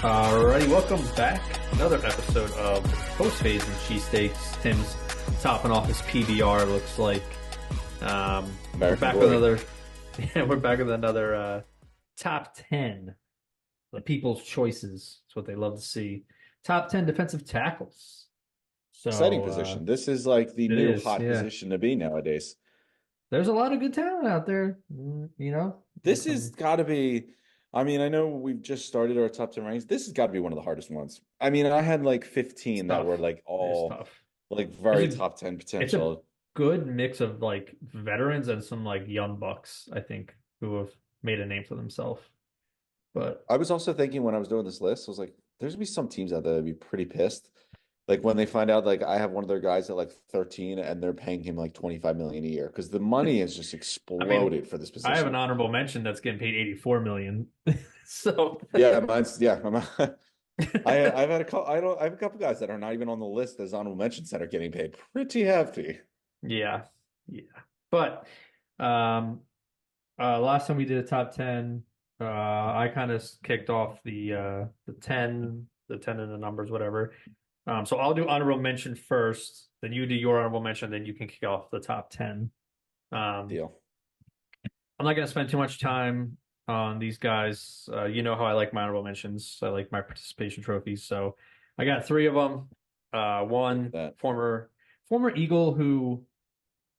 Alrighty, welcome back. Another episode of Post-Fades Cheesesteaks. Tim's topping off his PBR, looks like. We're back with another. Yeah, we're back with another top 10. The people's choices. That's what they love to see. Top 10 defensive tackles. So Exciting position. This is like the new hot yeah. position to be nowadays. There's a lot of good talent out there, you know. This has got to be. I mean, I know we've just started our top 10 rankings. This has got to be one of the hardest ones. I mean, I had like 15 that were like all like very top 10 It's a potential. good mix of like veterans and some like young bucks, I think, who have made a name for themselves. But I was also thinking when I was doing this list, I was like, there's gonna be some teams out there that'd be pretty pissed. Like when they find out like I have one of their guys at like 13 and they're paying him like 25 million a year because the money has just I mean, exploded for this I have an position. honorable mention that's getting paid 84 million. So Yeah, mine's yeah. I've had a couple. I have a couple guys that are not even on the list as honorable mentions that are getting paid pretty hefty. yeah. Yeah. But last time we did a top 10, I kind of kicked off the 10, the 10 and the numbers, whatever. So I'll do honorable mention first, then you do your honorable mention, then you can kick off the top 10. Deal. I'm not going to spend too much time on these guys. You know how I like my honorable mentions. I like my participation trophies. So I got three of them. One That. former Eagle who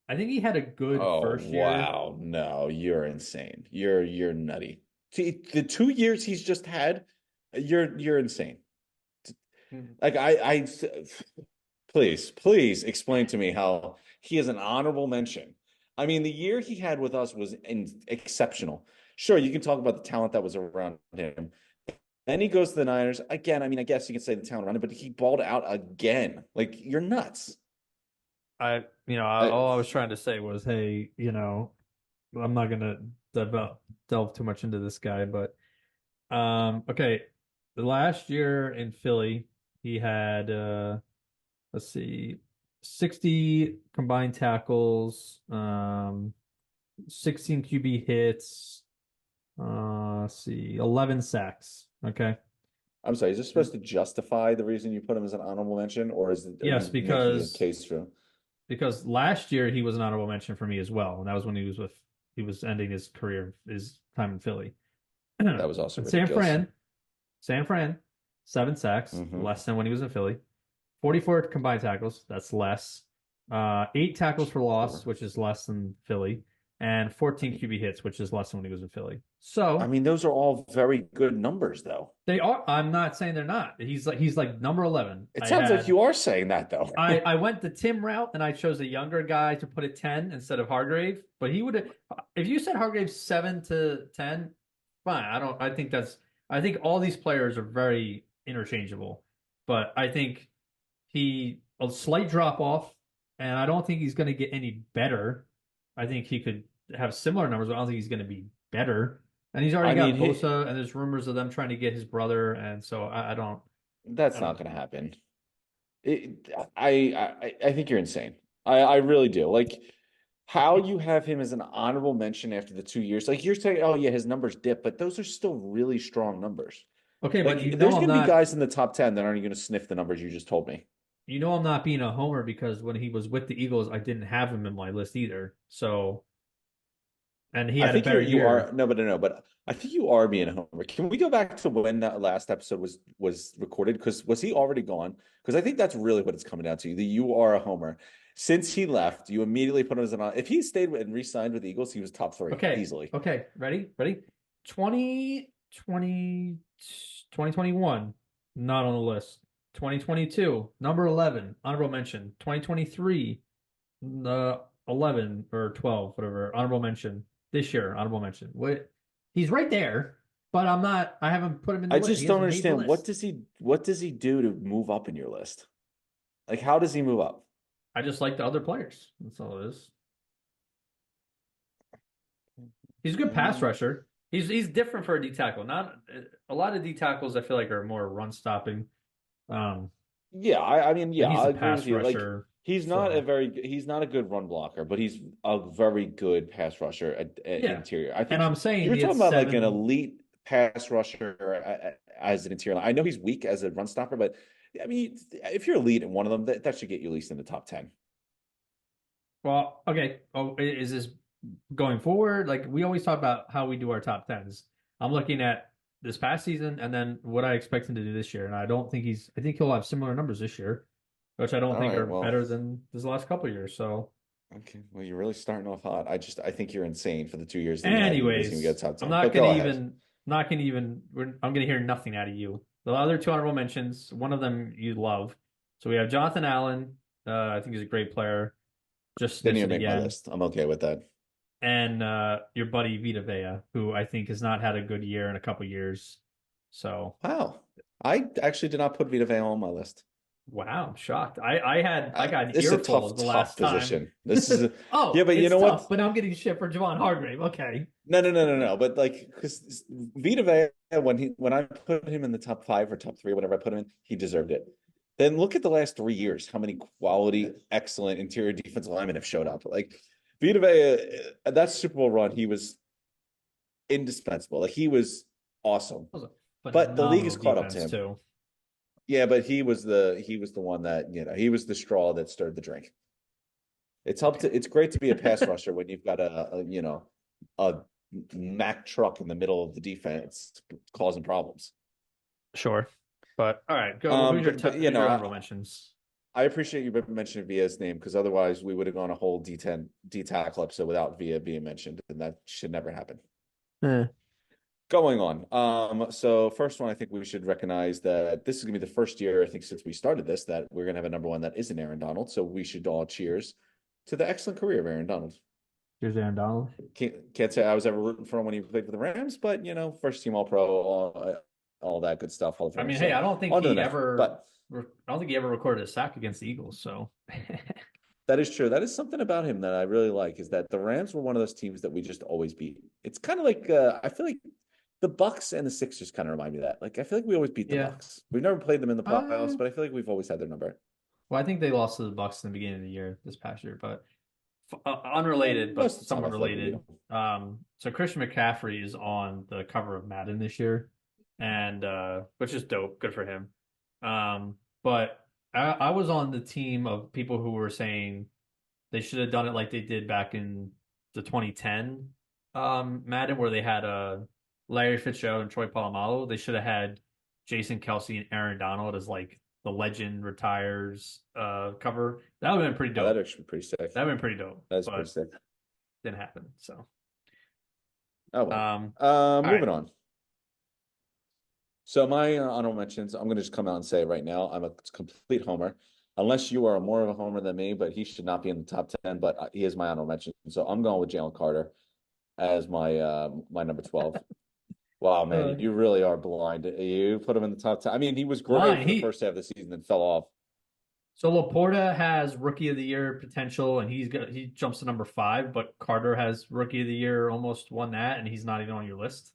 I think he had a good first year. Wow. No, you're insane. You're nutty. See, the 2 years he's just had, you're insane. Like please explain to me how he is an honorable mention. I mean, the year he had with us was exceptional. Sure, you can talk about the talent that was around him. Then he goes to the Niners again. I mean, I guess you can say the talent around him, but he balled out again. Like you're nuts. All I was trying to say was, hey, I'm not gonna delve too much into this guy, but okay, the last year in Philly, he had let's see, 60 combined tackles, 16 QB hits, let's see, 11 sacks. Okay. I'm sorry. Is this supposed to justify the reason you put him as an honorable mention, or is it Yes, you making a because case for him? last year he was an honorable mention for me as well, and that was when he was ending his career, his time in Philly. That was also But ridiculous. San Fran, 7 sacks, less than when he was in Philly. 44 combined tackles, that's less. 8 tackles for loss, which is less than Philly, and 14 QB hits, which is less than when he was in Philly. So I mean, those are all very good numbers, though. they are. I'm not saying they're not. He's like number 11. It sounds like you are saying that, though. I went the Tim route and I chose a younger guy to put at 10 instead of Hargrave. But he would have, if you said Hargrave 7 to 10, fine. I think all these players are very interchangeable. But I think a slight drop off, and I don't think he's going to get any better. I think he could have similar numbers, but I don't think he's going to be better. And he's already got Bosa, and there's rumors of them trying to get his brother, and so I don't. That's not going to happen. I think you're insane. I really do. Like how you have him as an honorable mention after the 2 years. Like you're saying, oh yeah, his numbers dip, but those are still really strong numbers. Okay, like, but there's going to be guys in the top 10 that aren't going to sniff the numbers you just told me. You know I'm not being a homer because when he was with the Eagles, I didn't have him in my list either. So, and he had a better year. But I think you are being a homer. Can we go back to when that last episode was recorded? Because was he already gone? Because I think that's really what it's coming down to. That you are a homer. Since he left, you immediately put him as an. If he stayed and re-signed with the Eagles, he was top 3 easily. Okay, ready? 2021, not on the list. 2022, number 11, honorable mention. 2023, 11 or 12, whatever, honorable mention. This year, honorable mention. He's right there, but I haven't put him in the I list. just don't understand. What does he do to move up in your list? Like, how does he move up? I just like the other players. That's all it is. He's a good pass rusher. He's different for a D tackle. Not a lot of D tackles I feel like are more run stopping. Yeah, I mean, yeah, he's I a agree pass with you. rusher. Like, he's not a good run blocker, but he's a very good pass rusher at interior. I think, and I'm saying you're talking about like an elite pass rusher as an interior line. I know he's weak as a run stopper, but I mean, if you're elite in one of them, that should get you at least in the top 10. Well, okay. Oh, is this going forward? Like we always talk about how we do our top tens. I'm looking at this past season and then what I expect him to do this year, and I don't think I think he'll have similar numbers this year, which I don't All think right, are well, better than this last couple of years. So, okay, well, you're really starting off hot. I think you're insane for the 2 years that he had. He doesn't even get anyways, top I'm 10. not But gonna go ahead. even, not gonna even. I'm gonna hear nothing out of you. The other two honorable mentions, one of them you love. So we have Jonathan Allen. I think he's a great player. Just Didn't sniffs even it make my again. list. I'm okay with that. And your buddy Vita Vea, who I think has not had a good year in a couple years. So Wow. I actually did not put Vita Vea on my list. wow, I'm shocked. I got an This is a earful tough, the tough last time. position. This is yeah, Oh, but you it's know what? tough, but now I'm getting shit for Javon Hargrave. Okay. No. But like, because Vita Vea, when I put him in the top 5 or top 3, whatever I put him in, he deserved it. Then look at the last 3 years, how many quality, excellent interior defensive linemen have showed up. Like Vita Vea, that Super Bowl run, he was indispensable. Like he was awesome. That was a But the league has phenomenal caught up to defense him. too. Yeah, but he was the one that, he was the straw that stirred the drink. It's great to be a pass rusher when you've got a Mack truck in the middle of the defense causing problems. Sure. But all right, go. But Who's your honorable mentions? I appreciate you mentioning Via's name because otherwise we would have gone a whole D10 D tackle episode without Via being mentioned, and that should never happen. Eh. Going on. So first one, I think we should recognize that this is gonna be the first year, I think, since we started this, that we're gonna have a number one that isn't Aaron Donald. So we should all cheers to the excellent career of Aaron Donald. Here's Aaron Donald. Can't say I was ever rooting for him when he played for the Rams, but first team All Pro, all that good stuff. I mean, So hey, I don't think on to the he next one. ever. But I don't think he ever recorded a sack against the Eagles. So that is true. That is something about him that I really like, is that the Rams were one of those teams that we just always beat. It's kind of like I feel like the Bucks and the Sixers kind of remind me of that. Like I feel like we always beat the yeah. Bucks. We've never played them in the Uh, playoffs, but I feel like we've always had their number. well, I think they lost to the Bucks in the beginning of the year this past year, but unrelated, but Most of the time, somewhat I feel like we beat related. them. So Christian McCaffrey is on the cover of Madden this year, and which is dope. Good for him. But I was on the team of people who were saying they should have done it like they did back in the 2010 Madden, where they had Larry Fitzgerald and Troy Polamalu. They should have had Jason Kelsey and Aaron Donald as like the legend retires cover. That would have been pretty Oh, that dope. actually pretty sick. That would have been pretty dope, That's pretty but sick. didn't happen. So, Oh well. all right. Moving on. So my honorable mentions, I'm going to just come out and say it right now. I'm a complete homer, unless you are more of a homer than me. But he should not be in the top 10. But he is my honorable mention. So I'm going with Jalen Carter as my number 12. Wow, man, you really are blind. You put him in the top 10. I mean, he was great Blind. for the first half of the season and fell off. So Laporta has Rookie of the Year potential, and he jumps to number 5. But Carter has Rookie of the Year, almost won that, and he's not even on your list.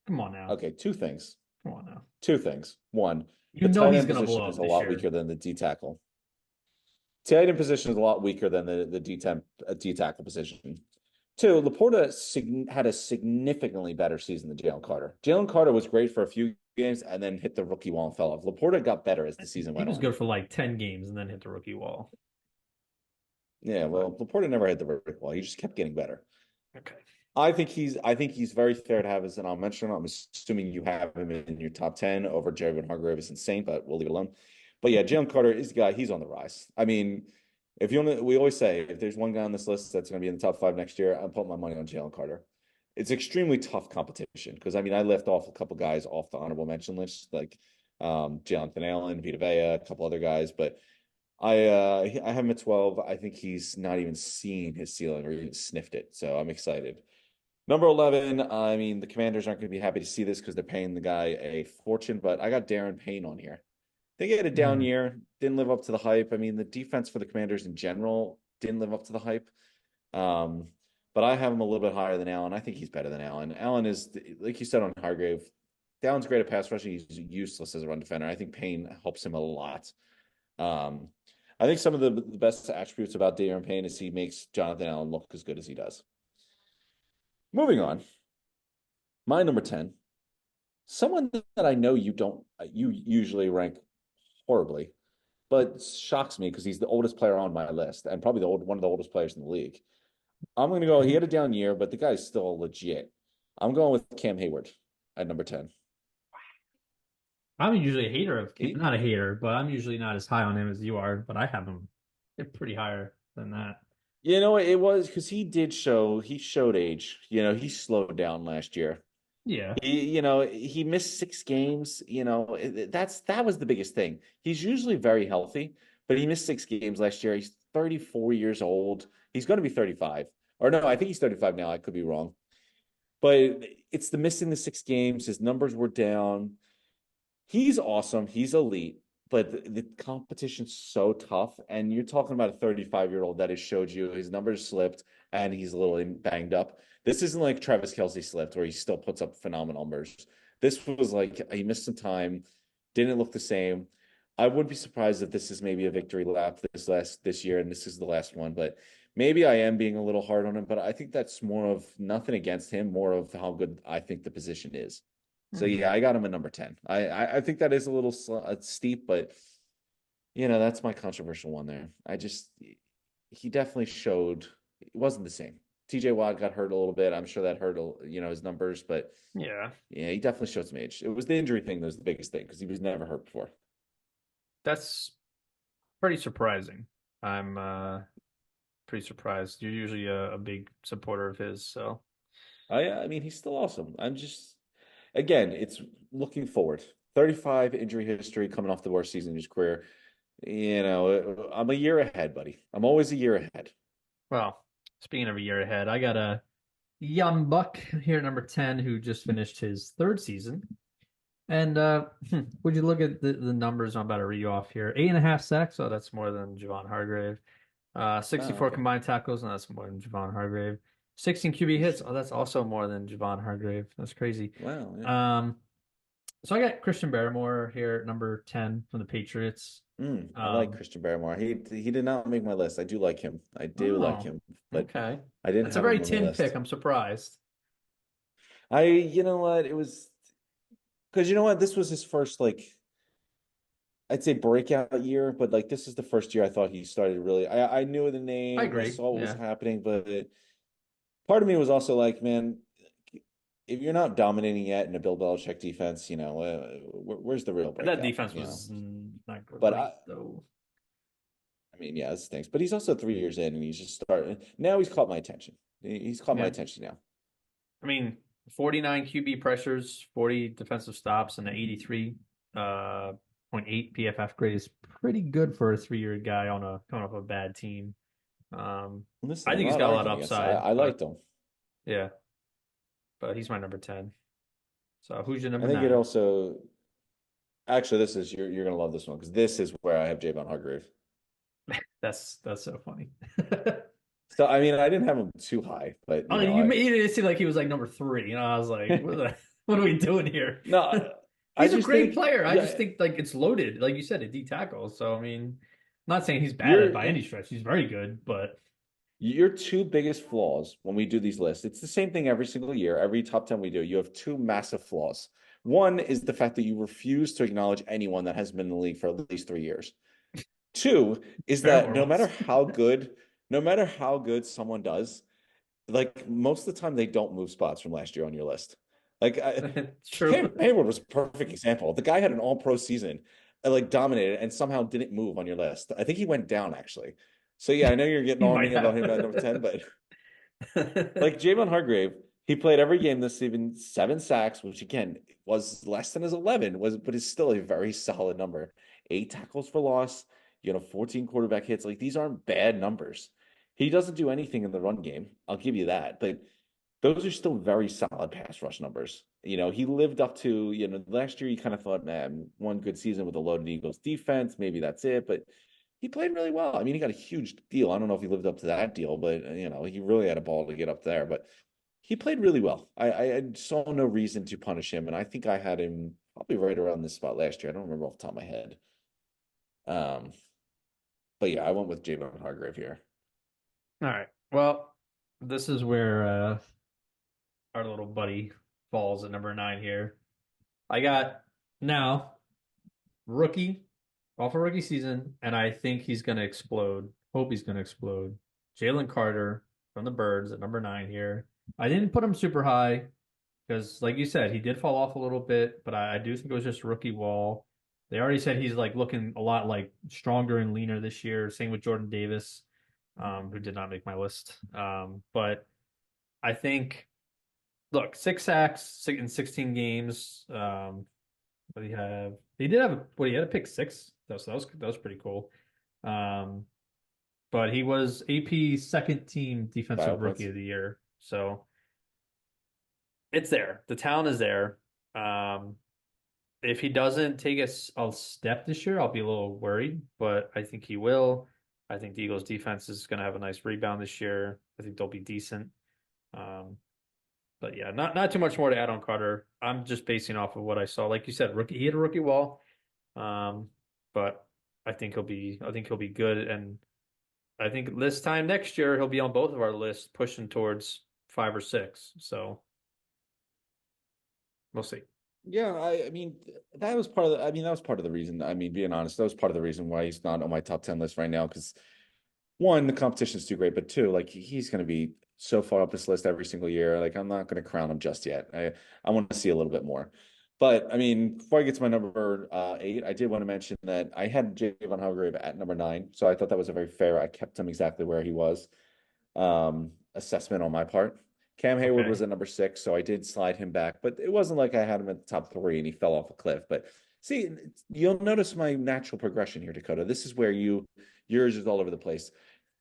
Come on now. Okay, two things. Come on now. Two things. One, You the know tight he's end going to position blow is up a this lot year. weaker than the D tackle. Tight end position is a lot weaker than the D tackle position. Two, Laporta had a significantly better season than Jalen Carter. Jalen Carter was great for a few games and then hit the rookie wall and fell off. Laporta got better as the season He went was on. good for like 10 games and then hit the rookie wall. Yeah, well, Laporta never hit the rookie wall. He just kept getting better. Okay. I think he's very fair to have as an honorable mention. I'm assuming you have him in your top 10 over Javon Hargrave is insane, but we'll leave it alone. But yeah, Jalen Carter is the guy. He's on the rise. I mean, we always say if there's one guy on this list that's going to be in the top 5 next year, I'm putting my money on Jalen Carter. It's extremely tough competition because I mean I left off a couple guys off the honorable mention list like Jonathan Allen, Vita Vea, a couple other guys, but I have him at 12. I think he's not even seen his ceiling or even sniffed it, so I'm excited. Number 11, I mean, the Commanders aren't going to be happy to see this because they're paying the guy a fortune, but I got Darren Payne on here. They had a down year, didn't live up to the hype. I mean, the defense for the Commanders in general didn't live up to the hype. But I have him a little bit higher than Allen. I think he's better than Allen. Allen is, like you said on Hargrave, Allen's great at pass rushing. He's useless as a run defender. I think Payne helps him a lot. I think some of the best attributes about Darren Payne is he makes Jonathan Allen look as good as he does. Moving on. My number 10 Someone that I know you don't, you usually rank horribly, but shocks me because he's the oldest player on my list and probably one of the oldest players in the league. I'm going to go. He had a down year, but the guy's still legit. I'm going with Cam Hayward at number 10. I'm usually a hater of Cam, He, not a hater, but I'm usually not as high on him as you are. But I have him pretty higher than that. it was because he showed age. He slowed down last year. Yeah. He missed 6 games. That was the biggest thing. He's usually very healthy, but he missed 6 games last year. He's 34 years old. He's going to be 35. Or no, I think he's 35 now. I could be wrong. But it's the missing the 6 games. His numbers were down. He's awesome. He's elite, but the competition's so tough. And you're talking about a 35-year-old that has showed you his numbers slipped and he's a little banged up. This isn't like Travis Kelce slipped where he still puts up phenomenal numbers. This was like he missed some time, didn't look the same. I wouldn't be surprised if this is maybe a victory lap this year and this is the last one, but maybe I am being a little hard on him, but I think that's more of nothing against him, more of how good I think the position is. So Hmm. yeah, I got him at number 10. I think that is a little steep, but that's my controversial one there. He definitely showed it wasn't the same. TJ Watt got hurt a little bit. I'm sure that hurt his numbers, but Yeah. yeah, he definitely showed some age. It was the injury thing that was the biggest thing because he was never hurt before. That's pretty surprising. I'm pretty surprised. You're usually a big supporter of his, so I mean, he's still awesome. I'm just again, it's looking forward. 35 injury history coming off the worst season in his career. I'm a year ahead, buddy. I'm always a year ahead. well, speaking of a year ahead, I got a young buck here at number 10 who just finished his third season. And would you look at the numbers I'm about to read you off here? 8.5 sacks, so that's more than Javon Hargrave. Oh, 64 okay. combined tackles, and that's more than Javon Hargrave. 16 QB hits, oh, that's also more than Javon Hargrave. That's crazy. Wow. Yeah. Um, so I got Christian Barrymore here at number 10 from the Patriots. I like Um, Christian Barrymore. He did not make my list. I do like him. I do like oh, him, but okay. I didn't That's a have very him on the tin pick. list. I'm surprised. You know what? It was because you know what? This was his first I'd say breakout year, but like this is the first year I thought he started really. I knew the I name, I agree. saw what was Yeah. happening, but part of me was also like, man, if you're not dominating yet in a Bill Belichick defense, where's the real But that breakout? defense was not But great, though. I mean, yeah, it stinks. But he's also 3 years in, and he's just starting. Now he's caught my attention. He's caught my Yeah. attention now. I mean, 49 QB pressures, 40 defensive stops, and an 83 point 8 PFF grade is pretty good for a 3-year guy on a coming off a bad team. Listen, I I'm think he's not got a lot of arguing against. upside, I but liked him. yeah, but he's my number 10. So who's your number I think it 9? also actually this is you're gonna love this one because this is where I have Javon Hargrave. That's so funny. So I mean, I didn't have him too high, but Oh, you made it seem like he was like number 3. I was like, I what are we doing here? no, I He's a just great think player. I just yeah, think like it's loaded, like you said, a D tackle. So I mean, I'm not saying he's bad at you're by any stretch. He's very good, but your two biggest flaws when we do these lists, it's the same thing every single year, every top 10 we do. You have two massive flaws. One is the fact that you refuse to acknowledge anyone that has been in the league for at least 3 years. Two is that Paramore was no matter how good someone does, like most of the time they don't move spots from last year on your list. Like Cam true. Hayward was a perfect example. The guy had an all-pro season, like dominated, and somehow didn't move on your list. I think he went down actually. So yeah, I know you're getting He on might me about him at number 10, but like Javon Hargrave, he played every game this season, 7 sacks, which again was less than his 11, but is still a very solid number. 8 tackles for loss, 14 quarterback hits. Like these aren't bad numbers. He doesn't do anything in the run game. I'll give you that. But those are still very solid pass rush numbers. He lived up to, last year you kind of thought, man, one good season with a loaded Eagles defense. Maybe that's it. But he played really well. I mean, he got a huge deal. I don't know if he lived up to that deal, but he really had a ball to get up there. But he played really well. I saw no reason to punish him, and I think I had him probably right around this spot last year. I don't remember off the top of my head. Um, but yeah, I went with Javon Hargrave here. All right. Well, this is where our little buddy falls at number 9 here. I got now rookie off a rookie season, and I think he's going to explode. Hope he's going to explode. Jalen Carter from the Birds at number 9 here. I didn't put him super high because, like you said, he did fall off a little bit, but I do think it was just rookie wall. They already said he's like looking a lot like stronger and leaner this year. Same with Jordan Davis, who did not make my list. But I think, look, 6 sacks in 16 games. What do you have? He did have he had a pick six. That was pretty cool. Um, but he was AP second team Bio defensive rookie points. of the year. So it's there. The talent is there. Um, if he doesn't take a step this year, I'll be a little worried, but I think he will. I think the Eagles defense is going to have a nice rebound this year. I think they'll be decent. Um, but yeah, not too much more to add on Carter. I'm just basing off of what I saw. Like you said, rookie he had a rookie wall. Um, but I think he'll be good, and I think this time next year he'll be on both of our lists, pushing towards 5 or 6. So we'll see. Yeah, I mean that was part of the, I mean that was part of the reason. I mean, being honest, that was part of the reason why he's not on my top 10 list right now. Because one, the competition's too great, but two, like he's going to be so far up this list every single year. Like I'm not going to crown him just yet. I want to see a little bit more. But I mean, before I get to my number 8, I did want to mention that I had Javon Hargrave at number 9, so I thought that was a very fair. I kept him exactly where he was. Assessment on my part. Cam Hayward was Okay. at number 6, so I did slide him back, but it wasn't like I had him at the top 3 and he fell off a cliff. But see, you'll notice my natural progression here, Dakota. This is where yours is all over the place.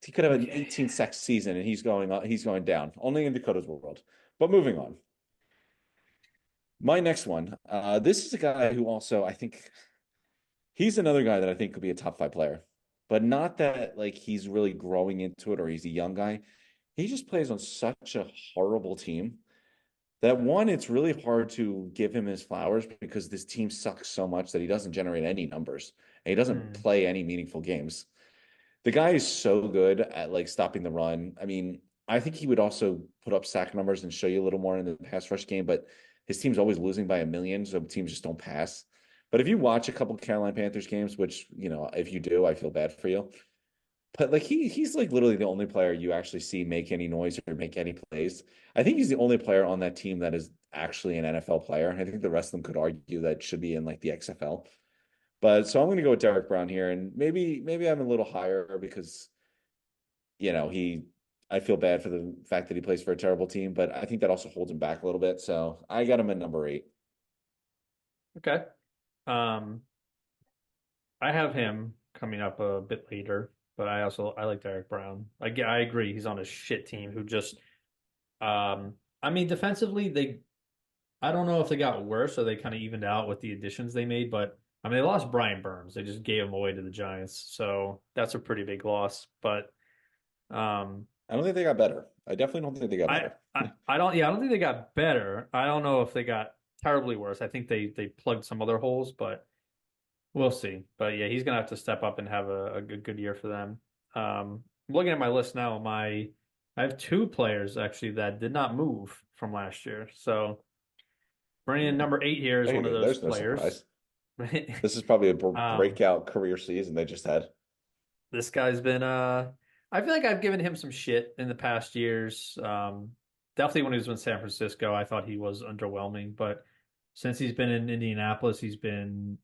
He could have an Okay. 18 sack season and he's going down. Only in Dakota's world. But moving on. My next one. This is a guy who also I think he's another guy that I think could be a top 5 player. But not that like he's really growing into it or he's a young guy. He just plays on such a horrible team that one, it's really hard to give him his flowers because this team sucks so much that he doesn't generate any numbers and he doesn't Hmm. play any meaningful games. The guy is so good at like stopping the run. I mean, I think he would also put up sack numbers and show you a little more in the pass rush game, but his team's always losing by a million, so teams just don't pass. But if you watch a couple Carolina Panthers games, which, if you do, I feel bad for you. But like he's like literally the only player you actually see make any noise or make any plays. I think he's the only player on that team that is actually an NFL player. I think the rest of them could argue that should be in like the XFL. But so I'm going to go with Derek Brown here, and maybe I'm a little higher because he. I feel bad for the fact that he plays for a terrible team, but I think that also holds him back a little bit. So I got him at number 8. Okay. Um, I have him coming up a bit later, but I like Derek Brown. I agree. He's on a shit team who just I mean defensively I don't know if they got worse or they kind of evened out with the additions they made, but I mean they lost Brian Burns. They just gave him away to the Giants. So that's a pretty big loss. But um I don't think they got better. I definitely don't think they got I better. I don't yeah, I don't think they got better. I don't know if they got terribly worse. I think they plugged some other holes, but we'll see. But yeah, he's gonna have to step up and have a good year for them. Looking at my list now, I have 2 players actually that did not move from last year. So bringing in Hmm. number 8 here is one of Hey, those there's no players. surprise. This is probably a Um, breakout career season they just had. this guy's been I feel like I've given him some shit in the past years. Definitely when he was in San Francisco, I thought he was underwhelming, but since he's been in Indianapolis, he's been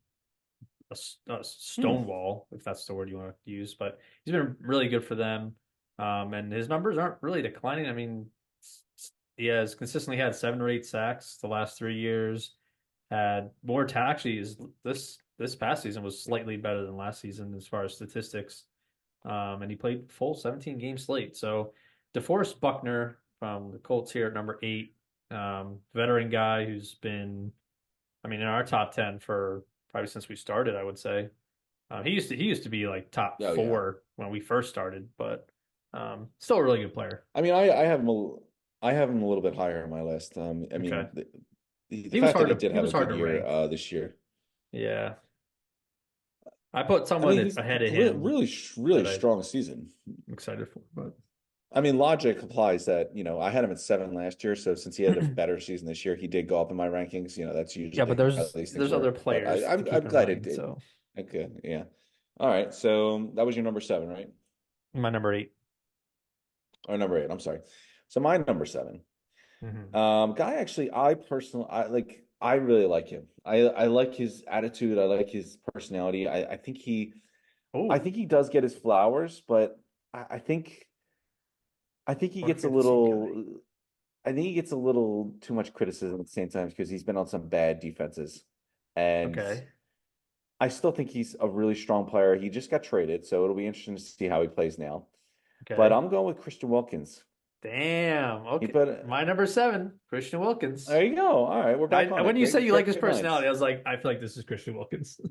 a Hmm. stonewall, if that's the word you want to use. But he's been really good for them, and his numbers aren't really declining. I mean, he has consistently had 7 or 8 sacks the last 3 years. Had more actually is this past season was slightly better than last season as far as statistics. And he played full 17 game slate. So DeForest Buckner from the Colts here at number 8, veteran guy who's been, I mean, in our top 10 for probably since we started, I would say. He used to be like top Oh yeah. 4 when we first started, but still a really good player. I mean, I have him a little bit higher on my list. I Okay. mean, the fact that he did He have was a hard good to year rank. this year. Yeah. I put I someone mean, he's ahead of really him really that I'm strong season. excited for, but I mean, logic applies that, I had him at 7 last year. So since he had a better season this year, he did go up in my rankings. That's Yeah, but usually how there's these things there's other work. But players to I'm keep in glad it mind. did. So Okay, yeah. All right. So that was your number 7, right? my number 8. Or number 8. I'm sorry. So my number 7. Hmm. Guy, actually, I really like him. I like his attitude. I like his personality. I Oh, think he does get his flowers, but I, I think I think he or gets a fantasy guy. little I think he gets a little too much criticism at the same time because he's been on some bad defenses. And Okay. I still think he's a really strong player. He just got traded, so it'll be interesting to see how he plays now. But Okay. I'm going with Christian Wilkins. Damn. He Okay. put My number 7, Christian Wilkins. There you go. All right, we're back on When it. you said you like his Great personality, minds. I was like, I feel like this is Christian Wilkins.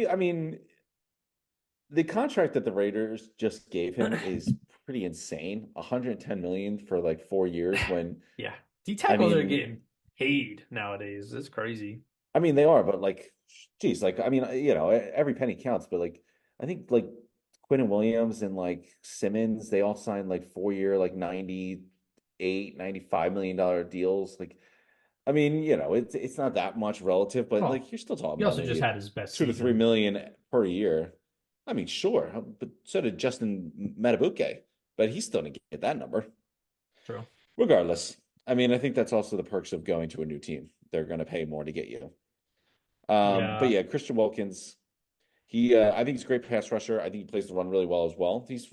I mean, the contract that the Raiders just gave him is pretty insane. 110 million for like 4 years when Yeah. D I tackles are mean getting paid nowadays. It's crazy. they are, but like geez, every penny counts, but like I think like Quinn Williams and like Simmons, they all signed like 4 year, like 98, $95 million deals. Like it's not that much relative, but like Well, you're still talking he about also just maybe had his best 2 to 3 season. million per year. I mean, sure, but so did Justin Matabuke, but he's still didn't get that number. True. Regardless, I mean, I think that's also the perks of going to a new team. They're going to pay more to get you. But Yeah. yeah, Christian Wilkins, I think he's a great pass rusher. I think he plays the run really well as well. He's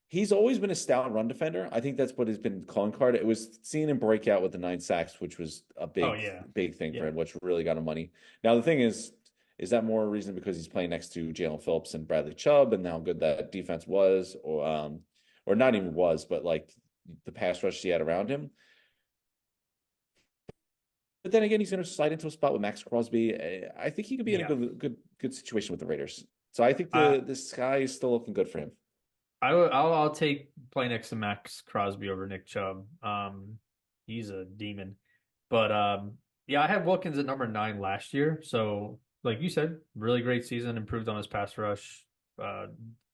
He's always been a stout run defender. I think that's what has been calling card. It was seen him break out with the 9 sacks, which was a Oh big, yeah. big thing for Yeah. him, which really got him money. Now the thing is that more a reason because he's playing next to Jalen Phillips and Bradley Chubb, and how good that defense was, or not even was, but like the pass rush he had around him. But then again, he's going to slide into a spot with Max Crosby. I think he could be in a Yeah. good situation with the Raiders. So I think I the sky is still looking good for him. I'll take play next to Max Crosby over Nick Chubb. He's a demon. But yeah, I had Wilkins at number 9 last year. So like you said, really great season, improved on his pass rush, uh,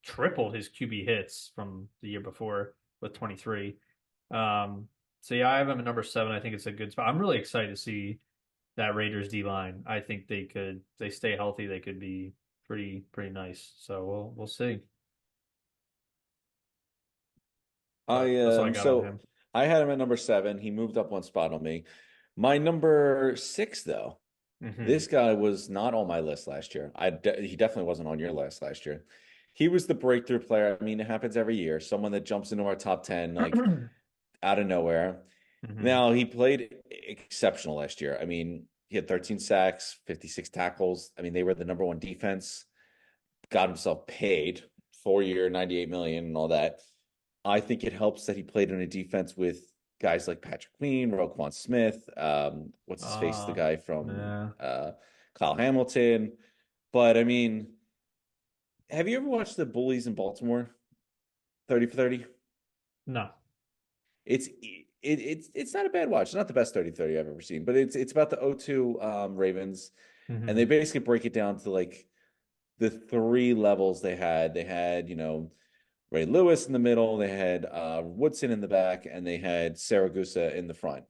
tripled his QB hits from the year before with 23. So yeah, I have him at number 7. I think it's a good spot. I'm really excited to see that Raiders D line. I think they stay healthy, they could be pretty nice. So we'll see. But that's all I got on So him. I had him at number 7. He moved up one spot on me. My number 6, though, Hmm. this guy was not on my list last year. He definitely wasn't on your list last year. He was the breakthrough player. I mean, it happens every year. Someone that jumps into our top 10 like out of nowhere. Hmm. Now he played exceptional last year. I mean, he had 13 sacks, 56 tackles. I mean, they were the number one defense. Got himself paid 4 year, 98 million and all that. I think it helps that he played in a defense with guys like Patrick Queen, Roquan Smith, what's his face, the Uh, guy from yeah. Kyle Hamilton. But I mean, have you ever watched the Bullies in Baltimore? 30 for 30? No. It's not a bad watch. It's not the best 30-30 I've ever seen, but it's about the O2 Ravens, and they Hmm. basically break it down to like the three levels they had. They had, Ray Lewis in the middle, they had Woodson in the back, and they had Saragusa in the front.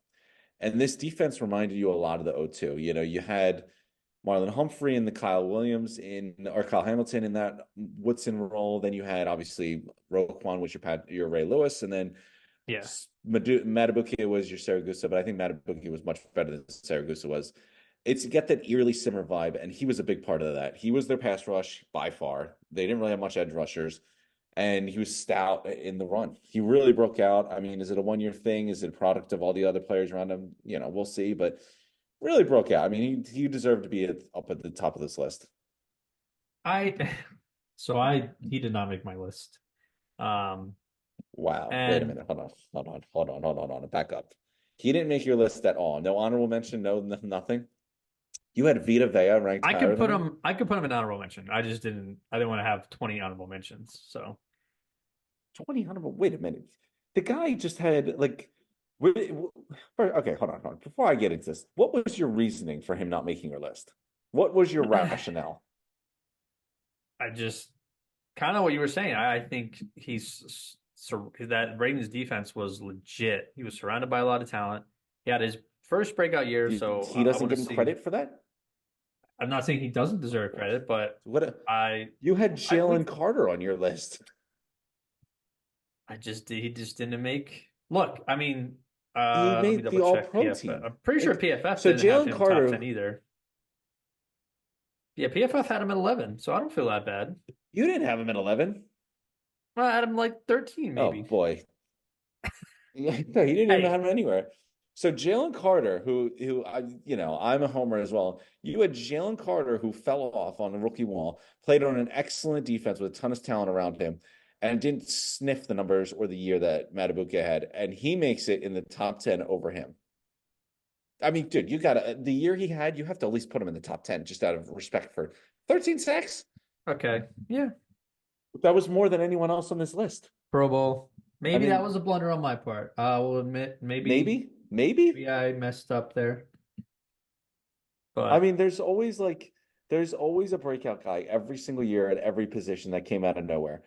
And this defense reminded you a lot of the O2. You had Marlon Humphrey and the Kyle Hamilton in that Woodson role. Then you had obviously Roquan, which your Ray Lewis, and then Yeah. Matabuke was your Saragusa, but I think Matabuke was much better than Saragusa was. It's get that eerily simmer vibe, and he was a big part of that. He was their pass rush by far. They didn't really have much edge rushers, and he was stout in the run. He really broke out. I mean, is it a 1 year thing? Is it a product of all the other players around him? We'll see, but really broke out. I mean, he deserved to be up at the top of this list. I so he did not make my list. Um Wow. Wait a and minute. Hold on. Back up. He didn't make your list at all. No honorable mention. No, nothing. You had Vita Vea ranked higher than him. I could put him in honorable mention. I didn't want to have 20 honorable mentions. So 20 honorable. Wait a minute. The guy just had like. Okay, hold on. Before I get into this, what was your reasoning for him not making your list? What was your I rationale? just kind of what you were saying. I think that Ravens defense was legit. He was surrounded by a lot of talent. He had his first breakout year, so He I doesn't want get to him see. credit for that. I'm not saying he doesn't deserve credit, but What a, I, you had I we Jalen Carter on your list. I just he just didn't make. Look, I mean, He let me made the double All check Pro PFF. team. I'm pretty sure Like PFF so, didn't have Jalen him top 10 Carter. either. Yeah, PFF had him at 11, so I don't feel that bad. You didn't have him at 11. Well, I had him like 13, Oh maybe. boy, yeah, no, he didn't even Hey, have him anywhere. So Jalen Carter, who I'm a homer as well. You had Jalen Carter who fell off on the rookie wall, played on an excellent defense with a ton of talent around him, and didn't sniff the numbers or the year that Matabuke had, and he makes it in the top 10 over him. I mean, dude, you got to the year he had, you have to at least put him in the top 10 just out of respect for 13 sacks. okay, yeah, That was more than anyone else on this list. Pro Bowl. I Maybe that mean, was a blunder on my part. I will admit, maybe. maybe I messed up there, I but mean, there's always a breakout guy every single year at every position that came out of nowhere.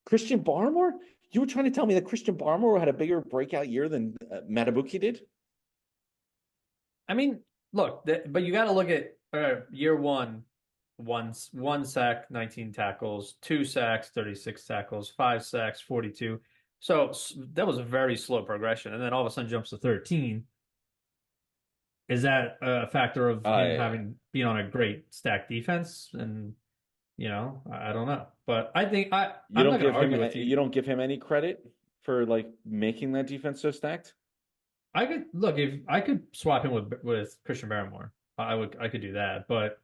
Christian Barmore? You were trying to tell me that Christian Barmore had a bigger breakout year than Matabuki did? I mean, look, but you got to look at year one sack, 19 tackles, 2 sacks, 36 tackles, 5 sacks, 42. So that was a very slow progression, and then all of a sudden jumps to 13. Is that a factor of him I having been on a great stack defense? And I don't know, but I think You I'm don't not going give to him argue with you. you don't give him any credit for like making that defense so stacked? I could look if I could swap him with Christian Barrymore. I could do that, but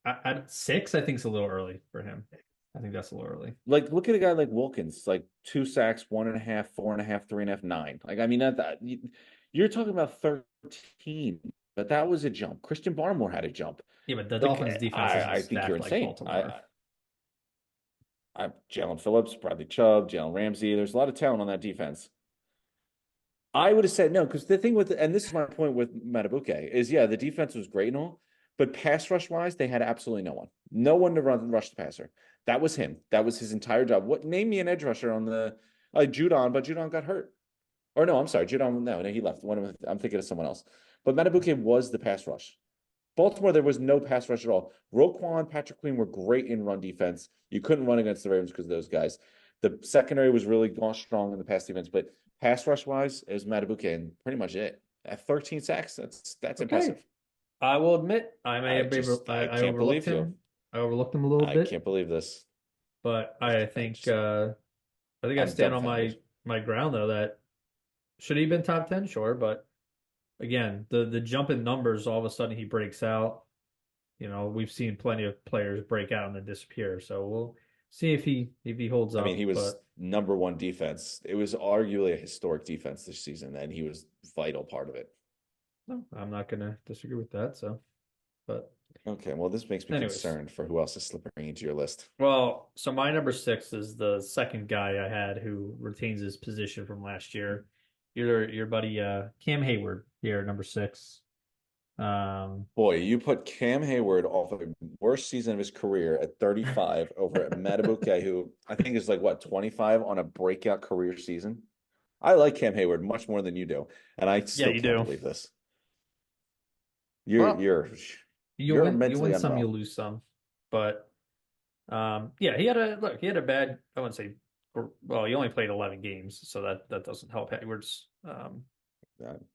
at 6, I think it's a little early for him. I think that's a little early. Like, look at a guy like Wilkins, like 2 sacks, 1.5, 4.5, 3.5, 9. Like, I mean, you're talking about 13, but that was a jump. Christian Barmore had a jump. Yeah, but the Like, Dolphins' defense isn't I think you're stacked like insane. Baltimore. Jalen Phillips, Bradley Chubb, Jalen Ramsey. There's a lot of talent on that defense. I would have said no because the thing with and this is my point with Matabuke is yeah the defense was great and all, but pass rush wise they had absolutely no one, no one to rush the passer. That was him. That was his entire job. What name me an edge rusher on the Judon, but Judon got hurt. Or no, I'm sorry, Judon. No, he left. I'm thinking of someone else. But Matabuke was the pass rush. Baltimore, there was no pass rush at all. Roquan, Patrick Queen were great in run defense. You couldn't run against the Ravens because of those guys. The secondary was really gone strong in the pass defense, but pass rush wise, it was Matabuke and pretty much it. At 13 sacks, that's Okay, impressive. I will admit I I can't overlooked believe him. you. I overlooked him a little I bit, can't believe this. but I just I think I I'm stand on dumbfounded. my ground though that should he have been top 10? Sure, but again, the jump in numbers, all of a sudden he breaks out. We've seen plenty of players break out and then disappear. So we'll see if he holds I mean, up. he was But number one defense. It was arguably a historic defense this season, and he was vital part of it. no, I'm not gonna disagree with that. So, but Okay, well, this makes me anyways, concerned for who else is slipping into your list. well, so my number 6 is the second guy I had who retains his position from last year. Your buddy Cam Hayward here, number 6. Um, Boy, you put Cam Hayward off of the worst season of his career at 35 over at Matabuke, who I think is like what 25 on a breakout career season. I like Cam Hayward much more than you do, and I yeah, still you can't do. believe this. You're Well, you're you you're win mentally some, you unwell. lose some. But yeah, he had a bad. I wouldn't say. Well, he only played 11 games, so that doesn't help Hayward's. Uh,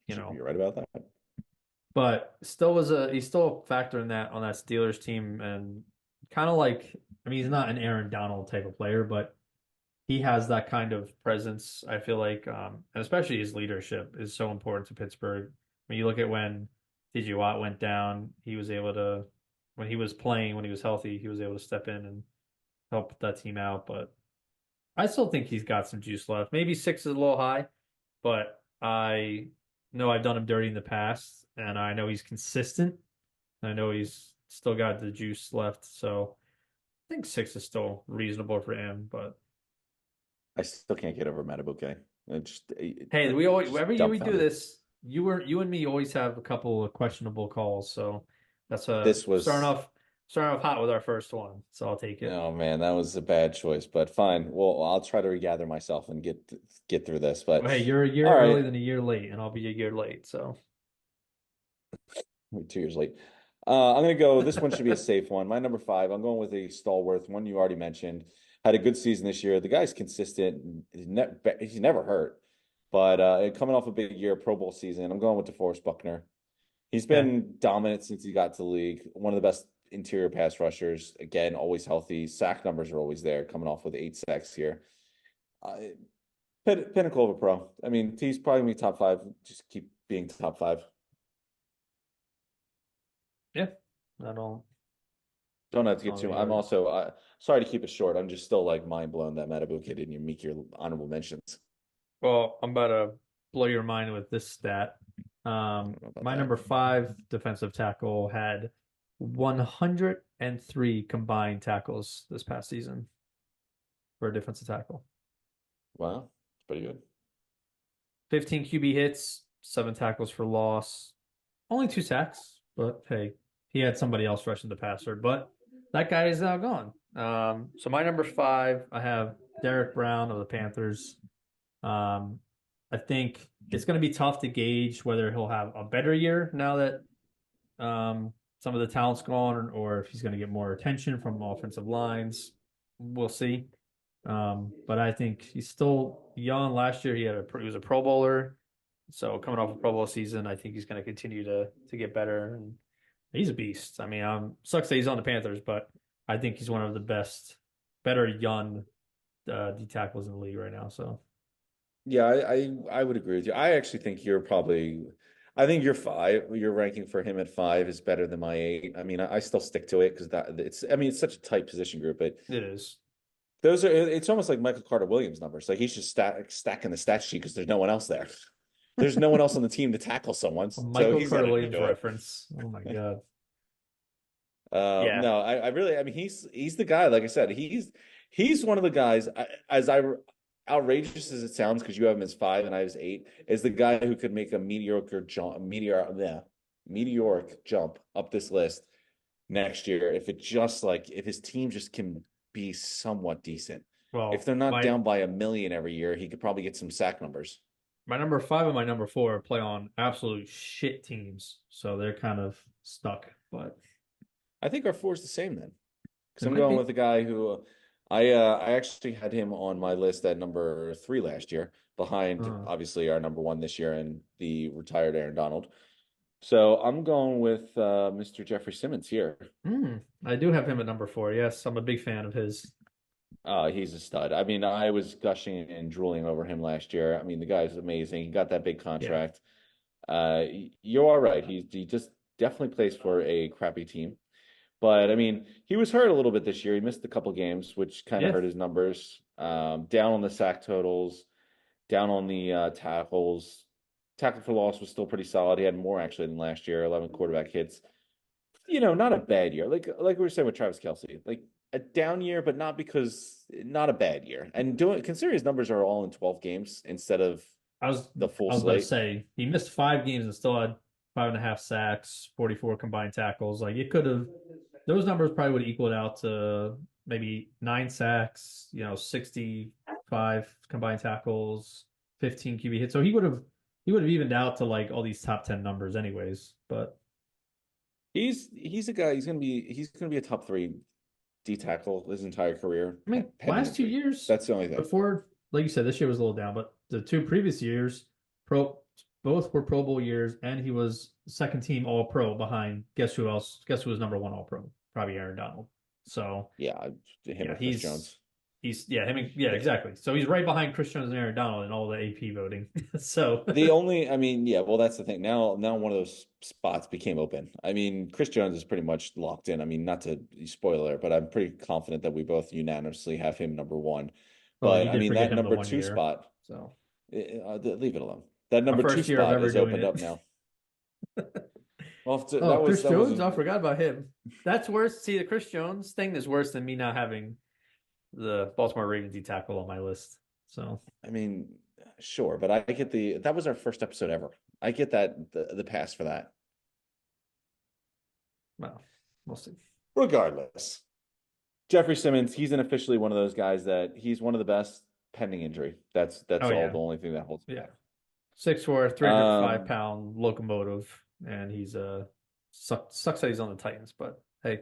You know, you're right about that. but he's still a factor in that on that Steelers team, and kind of like I mean he's not an Aaron Donald type of player, but he has that kind of presence. I feel like, and especially his leadership is so important to Pittsburgh. When you look at when TJ Watt went down, he was able to when he was playing when he was healthy, he was able to step in and help that team out. But I still think he's got some juice left. Maybe 6 is a little high, but I know I've done him dirty in the past, and I know he's consistent. I know he's still got the juice left, so I think 6 is still reasonable for him. But I still can't get over Matabuke. hey, Just every year we do dumbfounded. this, you and me always have a couple of questionable calls. So that's This starting was off. Started off hot with our first one, so I'll take it. Oh man, that was a bad choice, but fine. Well, I'll try to regather myself and get through this. But Well, hey, you're a all year early right, than a year late, and I'll be a year late. So we're 2 years late. I'm gonna go. This one should be a safe one. My number five. I'm going with a stalwart, one you already mentioned. Had a good season this year. The guy's consistent. He's never hurt. But coming off a big year, Pro Bowl season, I'm going with DeForest Buckner. He's okay, been dominant since he got to the league. One of the best interior pass rushers. Again, always healthy. Sack numbers are always there. Coming off with 8 sacks here. Uh, Pinnacle of a pro. I mean, he's probably gonna be top five. Just keep being top five. yeah, I don't. Don't have to I get don't too. think I'm you're- also sorry to keep it short. I'm just still like mind blown that Matabuke didn't make your honorable mentions. Well, I'm about to blow your mind with this stat. I don't know about My that. number five defensive tackle had 103 combined tackles this past season for a defensive tackle. Wow, it's pretty good. 15 QB hits, 7 tackles for loss, only 2 sacks, but hey, he had somebody else rushing the passer. But that guy is now gone. So my number five, I have Derek Brown of the Panthers. Um, I think it's going to be tough to gauge whether he'll have a better year now that some of the talent's gone, or if he's going to get more attention from offensive lines. We'll see. But I think he's still young. Last year he was a Pro Bowler, so coming off a Pro Bowl season, I think he's going to continue to get better. And he's a beast. I mean, sucks that he's on the Panthers, but I think he's one of the better young D tackles in the league right now. So Yeah, I would agree with you. I actually think you're probably. I think your five, your ranking for him at five is better than my eight. I mean, I still stick to it because that it's. I mean, it's such a tight position group, but it is. those are. It's almost like Michael Carter Williams numbers. Like he's just stacking the stat sheet because there's no one else there. There's no one else on the team to tackle someone, A so Michael he's got Carter to Williams do it. reference. Oh my God. Yeah. No, I really, I mean, he's the guy. Like I said, he's one of the guys. As I outrageous as it sounds, because you have him as five and I was eight, is the guy who could make a meteoric jump up this list next year if his team just can be somewhat decent. If Well, they're not my down by 1 million every year, he could probably get some sack numbers. my number five and my number four play on absolute shit teams, so they're kind of stuck. But I think our four is the same then. Because it I'm might going be. with a guy who I actually had him on my list at number three last year, behind Uh, obviously our number one this year and the retired Aaron Donald. So I'm going with Mr. Jeffrey Simmons here. I do have him at number four. Yes, I'm a big fan of his. He's a stud. I mean, I was gushing and drooling over him last year. I mean, the guy's amazing. He got that big Yeah. contract. You're all right. He just definitely plays for a crappy team. But I mean, he was hurt a little bit this year. He missed a couple games, which kind of Yeah. hurt his numbers. Down on the sack totals, down on the tackles. Tackle for loss was still pretty solid. He had more actually than last year. 11 quarterback hits. Not a bad year. Like we were saying with Travis Kelce, like a down year, but not a bad year. And consider his numbers are all in 12 games instead of I was the full I was about to slate. say he missed 5 games and still had 5.5 sacks, 44 combined tackles. Like it could have those numbers probably would have equaled out to maybe 9 sacks, 65 combined tackles, 15 QB hits. So he would have evened out to like all these top 10 numbers anyways. But He's a guy. He's gonna be a top three D tackle his entire career, I mean, pending last two injury. years That's the only thing. before, like you said, this year was a little down, but the 2 previous years, pro both were Pro Bowl years, and he was second team All Pro behind guess who else? Guess who was number one All Pro? Probably Aaron Donald. So Yeah, him yeah, or Chris Jones. he's yeah him yeah exactly. So he's right behind Chris Jones and Aaron Donald in all the AP voting. So I mean, yeah, well, that's the thing. Now one of those spots became open. I mean, Chris Jones is pretty much locked in. I mean, not to spoiler, but I'm pretty confident that we both unanimously have him number one. well, But you I did mean, forget that him the number one two year. spot, So leave it alone. That my number two first year of spot ever is doing opened it. up now. Well, Oh, Chris that was Jones, I forgot about him. That's worse. See, the Chris Jones thing is worse than me not having the Baltimore Ravens D tackle on my list. So, I mean, sure, but I get that was our first episode ever. I get that the pass for that. well, we'll see. Regardless, Jeffrey Simmons, he's unofficially one of those guys that he's one of the best pending injury. That's Oh all yeah, the only thing that holds him yeah. back. 6'4", 305 Um, pound locomotive, and he's sucks that he's on the Titans, but hey,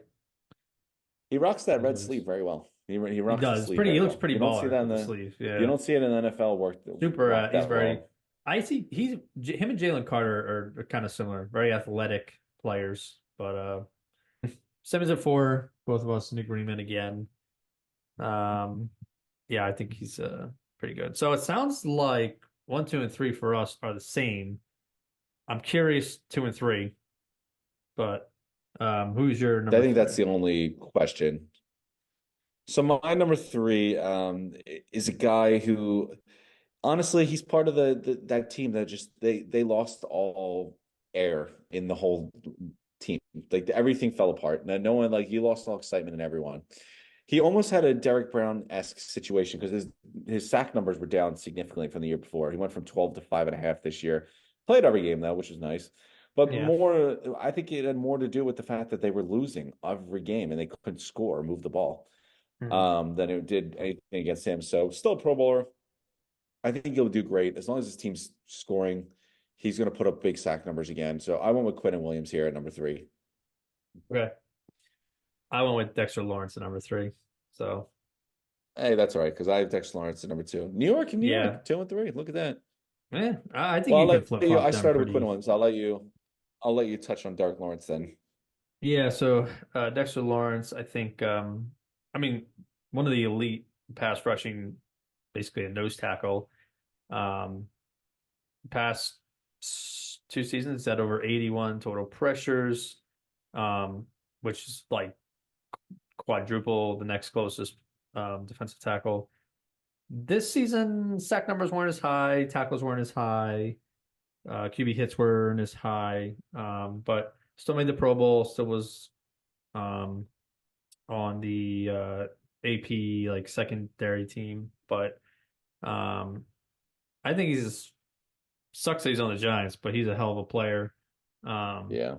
he rocks it that is red what it sleeve is. very well. He He rocks the does sleeve pretty. He very looks well. pretty You don't see that baller in with the the sleeve. you Yeah, don't see it in the NFL work super. rock He's that very. well. I see. Him and Jalen Carter are kind of similar. Very athletic players, but Simmons at 4. Both of us in agreement again. Um, yeah, I think he's pretty good. So it sounds like 1, 2, and 3 for us are the same. I'm curious 2 and 3, but who's your I number think that's 3? the only question. So my number three is a guy who honestly he's part of that team that just they lost all air in the whole team. Like everything fell apart. No one like you lost all excitement in everyone. He almost had a Derek Brown-esque situation because his sack numbers were down significantly from the year before. He went from 12 to 5.5 this year. Played every game though, which is nice. But Yeah. more, I think it had more to do with the fact that they were losing every game and they couldn't score or move the ball Mhm. than it did anything against him. So still a Pro Bowler. I think he'll do great as long as his team's scoring. He's going to put up big sack numbers again. So I went with Quentin Williams here at number three. Okay. I went with Dexter Lawrence at number 3. So Hey, that's all right because I have Dexter Lawrence at number two. New yeah, York, 2-3. Look at that. yeah. I think Well, you I'll can let flip you. flop I them started with Quentin pretty. Williams. I'll let you touch on Dark Lawrence then. Yeah. So Dexter Lawrence, I think. I mean, one of the elite pass rushing, basically a nose tackle. Um, past 2 seasons at over 81 total pressures, um, which is like quadruple the next closest defensive tackle. This season, sack numbers weren't as high, tackles weren't as high, QB hits weren't as high, but still made the Pro Bowl. Still was um, on the AP like secondary team, but um, I think he's sucks that he's on the Giants, but he's a hell of a player. Um, Yeah,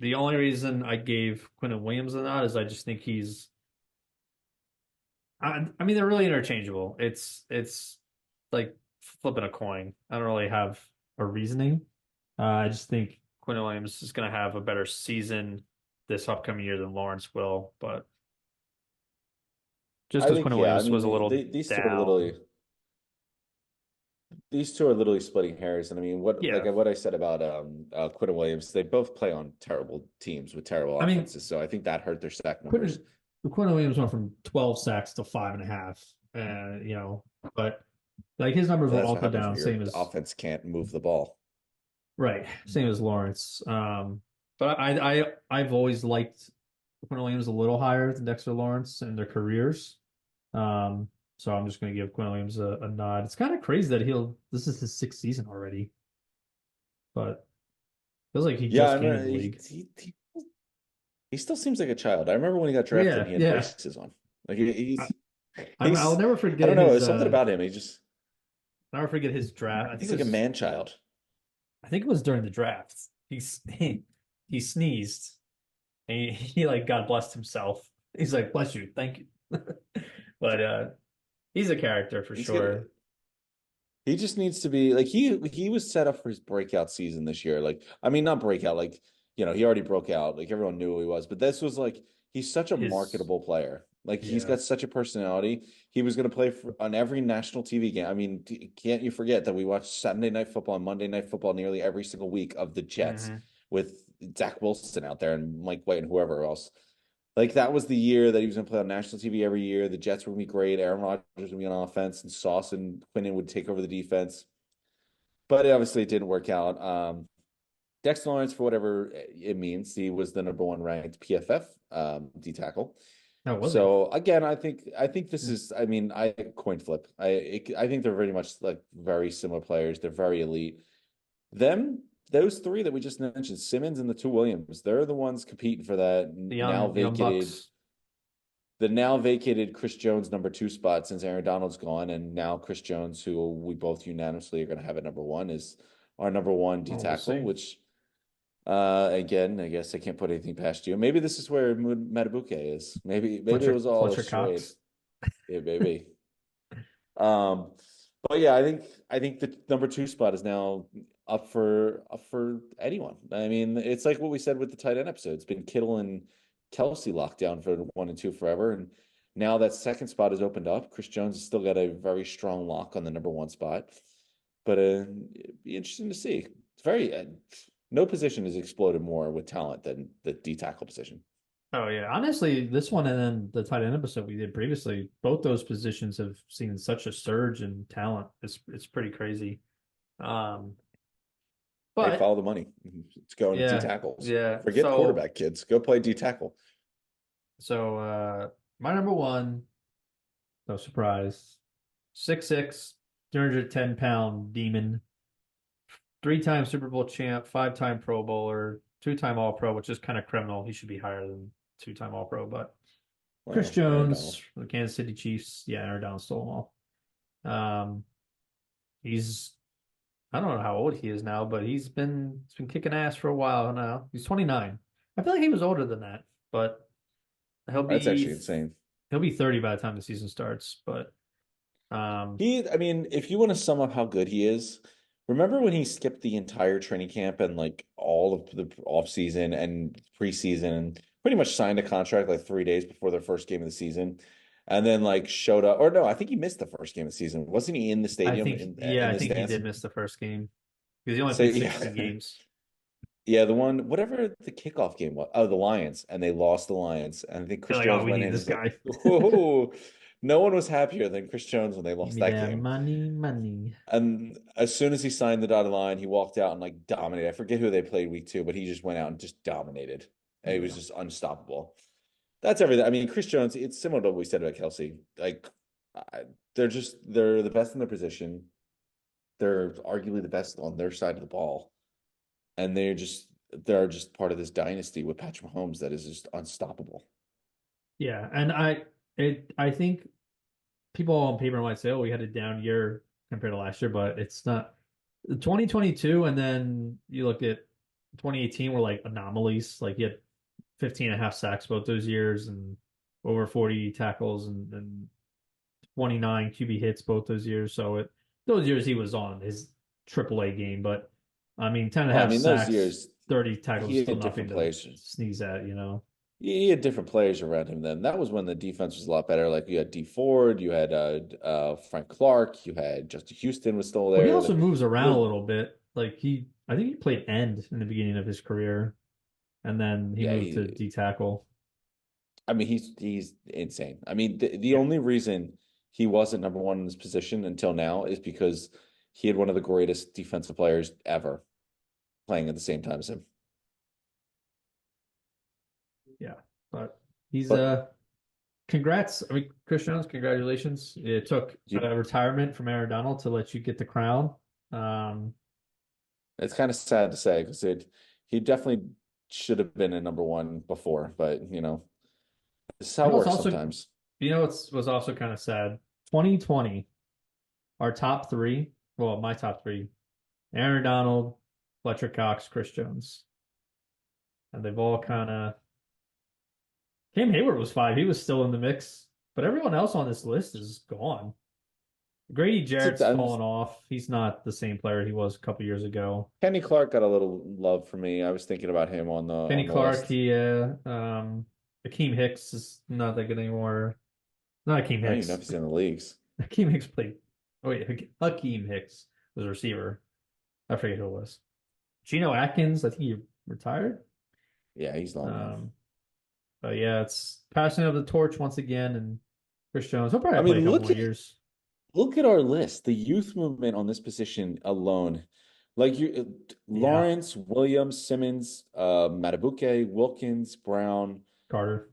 the only reason I gave Quinton Williams a nod is I just think he's. I mean, they're really interchangeable. It's like flipping a coin. I don't really have a reasoning. I just think Quinton Williams is going to have a better season this upcoming year than Lawrence will, but just I because think Quinton yeah. I Williams mean, was a little down. these two are literally splitting hairs. And I mean, Yeah, what I said about Quentin Williams, they both play on terrible teams with terrible I mean, offenses. So I think that hurt their sack numbers. Quinton Williams went from 12 sacks to 5.5, and but like his numbers And were that's what also happens down, when your same as offense can't move the ball. right, same as Lawrence. But I've always liked Quinton Williams a little higher than Dexter Lawrence in their careers. So I'm just going to give Quinton Williams a nod. It's kind of crazy that this is his 6th season already, but feels like he Yeah, just I came in mean, the league. he still seems like a child. I remember when he got drafted and Yeah, he had yeah. braces on. I, I'll He's never I forget don't know, his there's something about him. never forget his draft. He's like a man child. I think it was during the draft. He sneezed and he like God blessed himself. He's like, bless you, thank you. But he's a character for He's gonna sure. he just needs to be like he was set up for his breakout season this year. Like, I mean, not breakout, like, he already broke out. Like everyone knew who he was, but this was like he's such a His marketable player. Like he's Yeah. got such a personality. He was going to play on every national TV game. I mean, can't you forget that we watched Saturday Night Football and Monday Night Football nearly every single week of the Jets Hmm. with Zach Wilson out there and Mike White and whoever else. Like that was the year that he was going to play on national TV every year. The Jets were going to be great. Aaron Rodgers was going to be on offense, and Sauce and Quinnen would take over the defense. But obviously, it didn't work out. Dexter Lawrence, for whatever it means, he was the number one ranked PFF D tackle. No, was he? So again, I think this Hmm. is. I mean, I coin flip. I think they're very much like very similar players. They're very elite. Those three that we just mentioned, Simmons and the two Williams, they're the ones competing for that The now young vacated Bucks. the now vacated Chris Jones number two spot since Aaron Donald's gone, and now Chris Jones, who we both unanimously are going to have at number one, is our number one D Well, we'll tackle, see. which Again, I guess I can't put anything past you. Maybe this is where Matabuke is. Maybe it Fletcher was all a Fletcher charade. Cox. Yeah, maybe. Um, but yeah, I think the number two spot is now up for anyone. I mean, it's like what we said with the tight end episode. It's been Kittle and Kelsey locked down for one and two forever, and now that second spot is opened up. Chris Jones has still got a very strong lock on the number one spot, but it'd be interesting to see. It's very no position has exploded more with talent than the D tackle position. Oh yeah, honestly, this one and then the tight end episode we did previously, both those positions have seen such a surge in talent. It's pretty crazy. Um, Hey, but follow the money. It's going to D yeah, tackles. yeah. Forget quarterback, kids. Go play D tackle. My number one, no surprise, 6'6", 310-pound demon, three-time Super Bowl champ, five-time Pro Bowler, two-time All Pro, which is kind of criminal. He should be higher than two-time All Pro, but Chris Well, Aaron Jones, Donald. the Kansas City Chiefs, yeah, Aaron Donald stole them all. He's I don't know how old he is now, but he's been kicking ass for a while now. He's 29. I feel like he was older than that, but he'll That's be actually insane. he'll be 30 by the time the season starts. But I mean, if you want to sum up how good he is, remember when he skipped the entire training camp and like all of the off season and preseason and pretty much signed a contract like 3 days before their first game of the season, and then like showed up, or no, I think he missed the first game of the season. Wasn't he in the stadium in I the think he stands? did miss the first game because he only So played yeah, 16 games. yeah, the one whatever the kickoff game was. Oh, the Lions, and they lost the Lions, and I think They're Chris like, oh, Jones we went need in and this was like, guy. "Whoa!" No one was happier than Chris Jones when they Give lost me that that game. money, money. And as soon as he signed the dotted line, he walked out and like dominated. I forget who they played week two, but he just went out and just dominated. And he was Yeah, just unstoppable. That's everything. I mean, Chris Jones, it's similar to what we said about Kelsey. Like, they're the best in their position. They're arguably the best on their side of the ball. And they're just part of this dynasty with Patrick Mahomes that is just unstoppable. yeah, and I think people on paper might say, oh, we had a down year compared to last year, but it's not. 2022, and then you look at 2018 were like anomalies. Like you had 15 and a half sacks both those years and over 40 tackles and 29 QB hits both those years. So those years he was on his AAA game, but I mean 10 and a Well, I half mean, those sacks, years 30 tackles is he still had different nothing to players. sneeze at, you know. He had different players around him then. That was when the defense was a lot better. Like you had D Ford, you had Frank Clark, you had Justin Houston was still Well, he there. also Like moves he around a had, little bit. I think he played end in the beginning of his career, and then he yeah, moved to D tackle. I mean he's insane. I mean the only reason he wasn't number one in this position until now is because he had one of the greatest defensive players ever playing at the same time as him. Yeah, but he's But congrats. I mean, Chris Jones, congratulations. It took you, retirement from Aaron Donald to let you get the crown. it's kind of sad to say because it he definitely should have been a number one before, but this is how You it know, it's works also, sometimes. was also kind of sad. 2020, our top three, well, my top three, Aaron Donald, Fletcher Cox, Chris Jones. And they've all kind of, Cam Hayward was five. He was still in the mix, but everyone else on this list is gone. Grady Jarrett's I'm fallen off. He's not the same player he was a couple years ago. Kenny Clark got a little love for me. I was thinking about him on the Kenny on the Clark, list. he, Akeem Hicks is not that good anymore. Not Akeem I don't even know if Hicks. he's in the leagues. Akeem Hicks played. Oh wait, Hakeem Hicks was a receiver. I forget who it was. Geno Atkins, I think he retired. Yeah, he's long gone. Um, but yeah, it's passing of the torch once again, and Chris Jones. He'll I probably play a mean, couple more years. look at our list. The youth movement on this position alone, like Yeah, Lawrence, Williams, Simmons, Matabuke, Wilkins, Brown, Carter.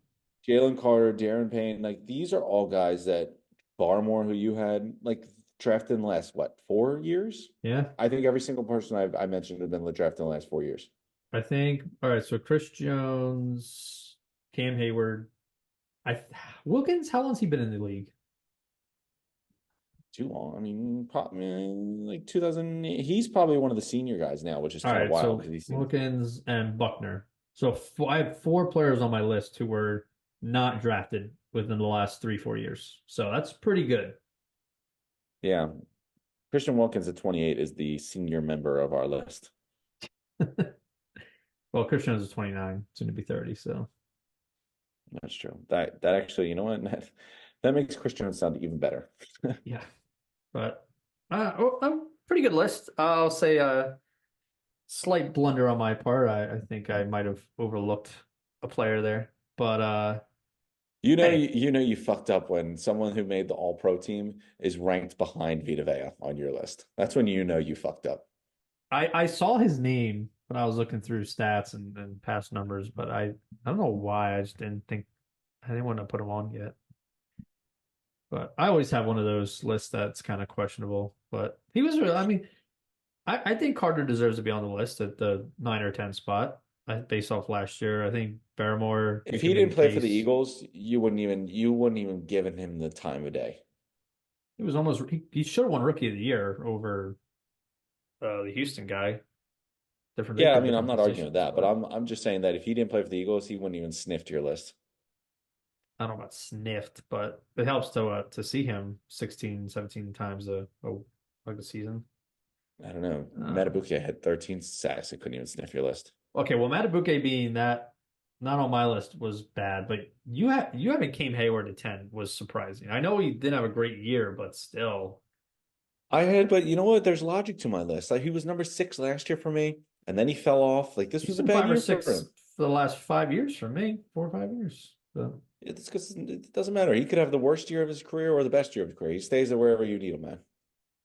Jalen Carter, Darren Payne. Like these are all guys that Barmore, who you had like drafted in the last what 4 years? Yeah, I think every single person I mentioned had been drafted in the last 4 years. I think. All right, so Chris Jones, Cam Hayward. I Wilkins. How long's he been in the league? too long. I mean, probably like 2000. He's probably one of the senior guys now, which is All kind of right, wild so because he seems. Wilkins and Buckner. So I have four players on my list who were not drafted within the last 3, 4 years. So that's pretty good. Yeah, Christian Wilkins at 28 is the senior member of our list. Well, Christian is 29, soon to be 30. So That's true. That actually, you know what? That makes Christian sound even better. yeah, but a pretty good list. I'll say a slight blunder on my part. I think I might have overlooked a player there, but hey, You fucked up when someone who made the All-Pro team is ranked behind Vita Vea on your list. That's when you know you fucked up. I saw his name when I was looking through stats and past numbers, but I don't know why I just didn't think I didn't want to put him on yet. But I always have one of those lists that's kind of questionable. But he was really, I mean, I think Carter deserves to be on the list at the 9 or 10 spot based off last year. I think Barrymore, you If can he make didn't a play for the case. Eagles, you wouldn't even given him the time of day. He was almost he should have won Rookie of the Year over the Houston guy. Different, they Yeah, I played mean, I'm different not arguing positions, that, but but I'm just saying that if he didn't play for the Eagles, he wouldn't even sniff your list. I don't know about sniffed, but it helps to see him 16, 17 times like a season. I don't know. Uh, Matabuke had 13 sacks. He couldn't even sniff your list. okay, well, Matabuke being that not on my list was bad, but you having Cam Hayward at 10 was surprising. I know he didn't have a great year, but still, But you know what? There's logic to my list. Like he was number 6 last year for me, and then he fell off. Like this he's was a been bad five or year for six him. for the last 5 years for me, 4 or 5 years. So, It's because it doesn't matter. He could have the worst year of his career or the best year of his career. He stays there wherever you need him, man.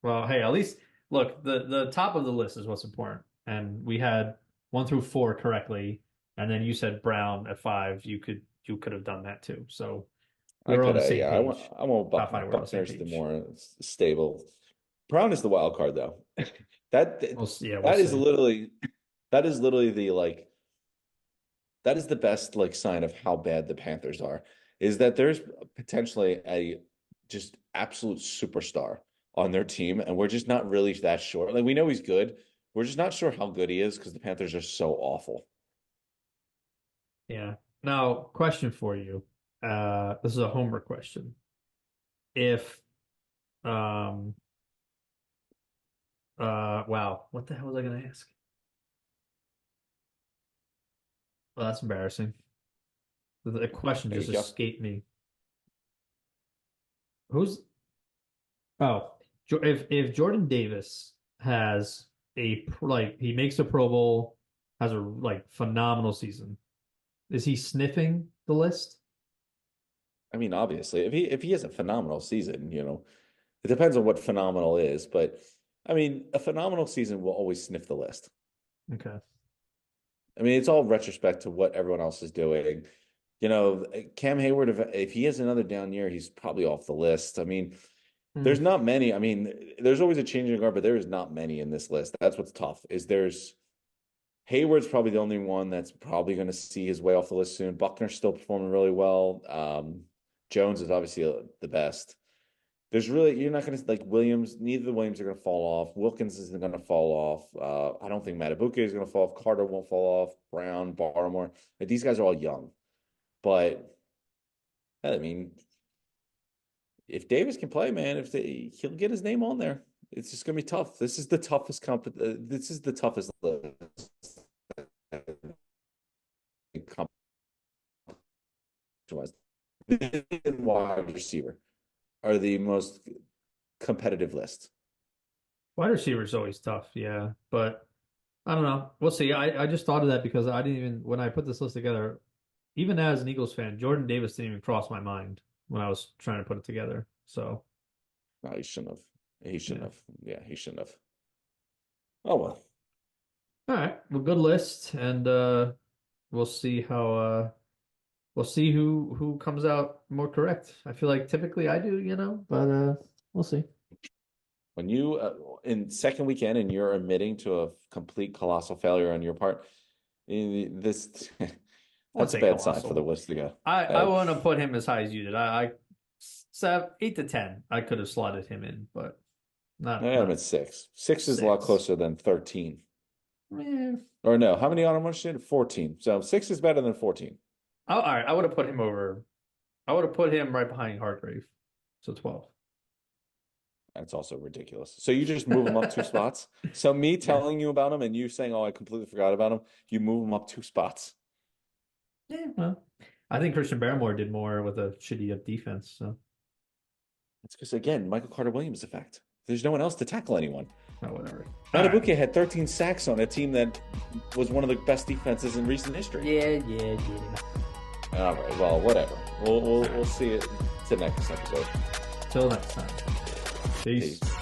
well, hey, at least look, the top of the list is what's important. And we had 1 through 4 correctly, and then you said Brown at 5. You could have done that too. So we I were on could, the same yeah. page. I want Top Buckner. five, we're on the same Buckner's the page. more stable. Brown is the wild card, though. That We'll see. Yeah, we'll that is see. literally that is literally the like that is the best like sign of how bad the Panthers are. Is that there's potentially a just absolute superstar on their team, and we're just not really that sure. Like we know he's good, we're just not sure how good he is because the Panthers are so awful. Yeah. Now, question for you. This is a homework question. If um wow, what the hell was I gonna ask? Well, that's embarrassing. The question There just you go. escaped me. Who's oh, if Jordan Davis has like he makes a Pro Bowl, has a like phenomenal season, is he sniffing the list? I mean, obviously, if he has a phenomenal season, it depends on what phenomenal is, but I mean, a phenomenal season will always sniff the list. Okay. I mean, it's all retrospect to what everyone else is doing. Cam Hayward, if he has another down year, he's probably off the list. I mean, Hmm. there's not many. I mean, there's always a changing guard, but there is not many in this list. That's what's tough. Is there's Hayward's probably the only one that's probably going to see his way off the list soon. Buckner's still performing really well. Jones is obviously the best. There's really you're not going to like Williams. Neither of the Williams are going to fall off. Wilkins isn't going to fall off. I don't think Matabuke is going to fall off. Carter won't fall off. Brown, Barmore. Like, these guys are all young, but I mean, if Davis can play, man, he'll get his name on there. It's just going to be tough. This is the toughest This is the toughest list. Wide receiver are the most competitive lists. Wide receiver is always tough, yeah. But I don't know. We'll see. I just thought of that because I didn't even when I put this list together, even as an Eagles fan, Jordan Davis didn't even cross my mind when I was trying to put it together. So No, he shouldn't have. He shouldn't yeah. have. Yeah, he shouldn't have. Oh well. All right. Well, good list, and we'll see how we'll see who comes out more correct. I feel like typically I do, but we'll see. When you in second weekend and you're admitting to a complete colossal failure on your part, this I won't that's a say bad sign for the colossal. list to go. I Uh, want to put him as high as you did. I 7, 8 to 10. I could have slotted him in, but I had him at 6. 6 is a lot 6. closer than 13. Eh. Or no, how many honorable mentions? 14. So 6 is better than 14. Oh, all right, I would have put him over. I would have put him right behind Hargrave. So 12. That's also ridiculous. So you just move him up 2 spots. So me Yeah. telling you about him and you saying, "Oh, I completely forgot about him," you move him up 2 spots. Yeah, well, I think Christian Barrymore did more with a shitty up defense. So, It's because again, Michael Carter Williams effect. There's no one else to tackle anyone. oh, whatever. Matabuke had 13 sacks on a team that was one of the best defenses in recent history. Yeah. All right, well, whatever. We'll see it to next episode. Till next time. Peace. Peace.